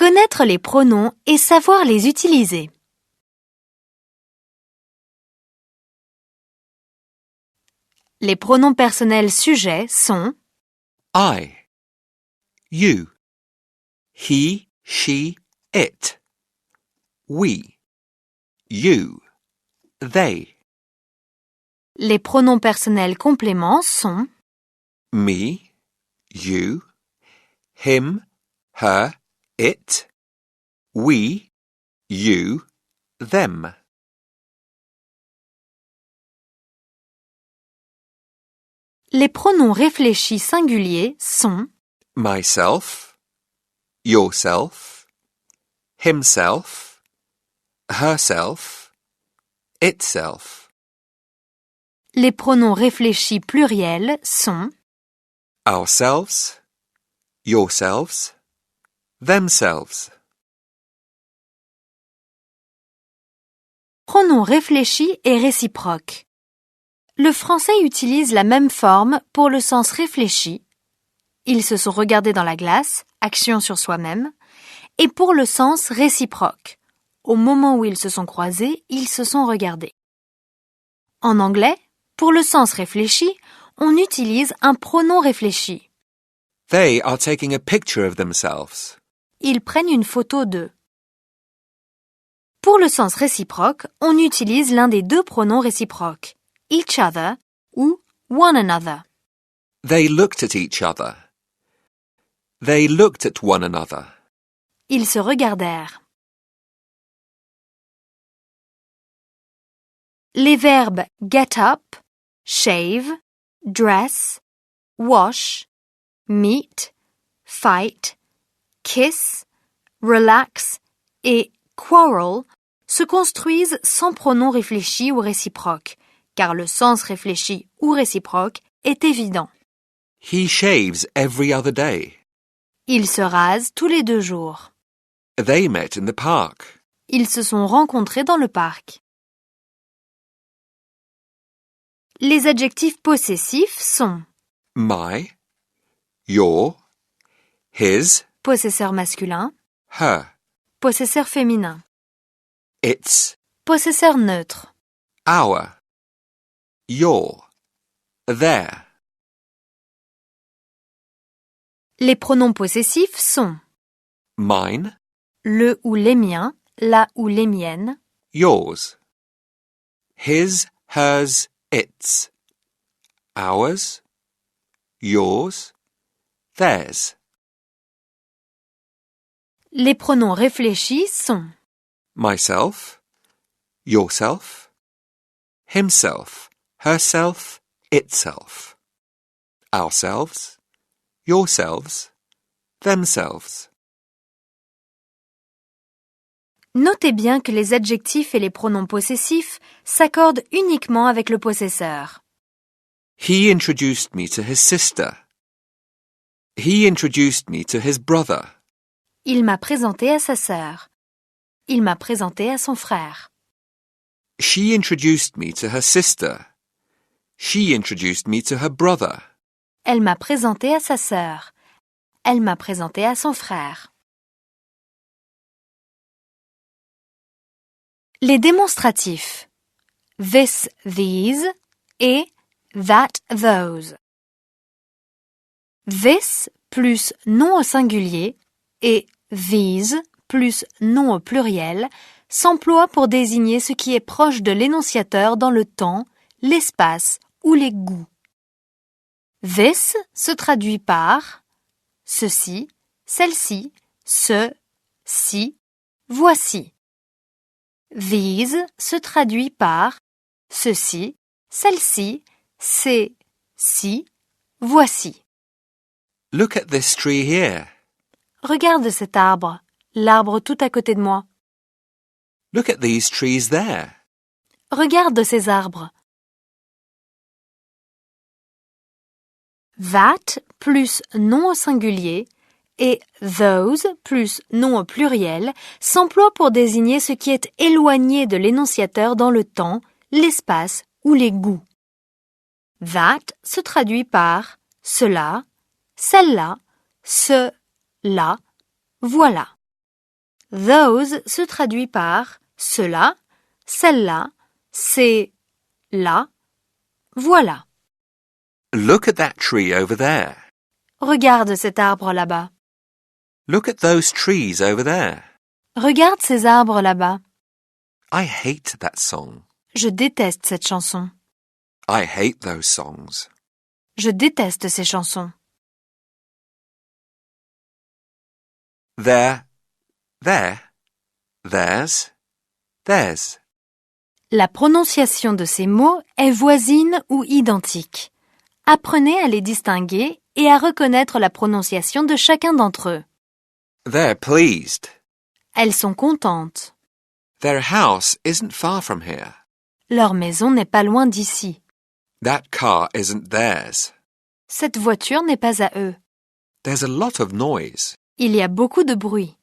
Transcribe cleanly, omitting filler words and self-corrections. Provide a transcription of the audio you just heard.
Connaître les pronoms et savoir les utiliser. Les pronoms personnels sujets sont I, you, he, she, it, we, you, they. les pronoms personnels compléments sont Me, you, him, her, it, we, you, them. les pronoms réfléchis singuliers sont Myself, yourself, himself, herself, itself. les pronoms réfléchis pluriels sont Ourselves, yourselves, themselves. pronoms réfléchis et réciproques. Le français utilise la même forme pour le sens réfléchi. Ils se sont regardés dans la glace, action sur soi-même, et pour le sens réciproque. Au moment où ils se sont croisés, ils se sont regardés. En anglais, pour le sens réfléchi, on utilise un pronom réfléchi. They are taking a picture of themselves. Ils prennent une photo d'eux. Pour le sens réciproque, on utilise l'un des deux pronoms réciproques, each other ou one another. They looked at each other. They looked at one another. Ils se regardèrent. Les verbes get up, shave, dress, wash, meet, fight, kiss, relax et quarrel se construisent sans pronom réfléchi ou réciproque, car le sens réfléchi ou réciproque est évident. He shaves every other day. Ils se rasent tous les 2 jours. They met in the park. Ils se sont rencontrés dans le parc. Les adjectifs possessifs sont My, your, his, possesseur masculin, her, possesseur féminin, its, possesseur neutre. our, your, their. Les pronoms possessifs sont Mine, le ou les miens, la ou les miennes, yours. His, hers, its. Ours, yours, theirs. les pronoms réfléchis sont Myself, yourself, himself, herself, itself. Ourselves, yourselves, themselves. Notez bien que les adjectifs et les pronoms possessifs s'accordent uniquement avec le possesseur. He introduced me to his sister. He introduced me to his brother. Il m'a présenté à sa sœur. Il m'a présenté à son frère. She introduced me to her sister. She introduced me to her brother. Elle m'a présenté à sa sœur. Elle m'a présenté à son frère. Les démonstratifs this, these et that, those. This plus nom au singulier et these plus nom au pluriel s'emploient pour désigner ce qui est proche de l'énonciateur dans le temps, l'espace ou les goûts. This se traduit par ceci, celle-ci, ce, ci, voici. These se traduit par ceci, celle-ci, c'est, ci, voici. Look at this tree here. Regarde cet arbre, l'arbre tout à côté de moi. Look at these trees there. Regarde ces arbres. That plus nom au singulier et those plus nom au pluriel s'emploient pour désigner ce qui est éloigné de l'énonciateur dans le temps, l'espace ou les goûts. That se traduit par cela, celle-là, ce, là, voilà. Those se traduit par cela, celle-là, c'est là, voilà. Look at that tree over there. Regarde cet arbre là-bas. Look at those trees over there. Regarde ces arbres là-bas. I hate that song. Je déteste cette chanson. I hate those songs. Je déteste ces chansons. There, theirs, theirs. La prononciation de ces mots est voisine ou identique. Apprenez à les distinguer et à reconnaître la prononciation de chacun d'entre eux. They're pleased. Elles sont contentes. Their house isn't far from here. Leur maison n'est pas loin d'ici. That car isn't theirs. Cette voiture n'est pas à eux. There's a lot of noise. Il y a beaucoup de bruit.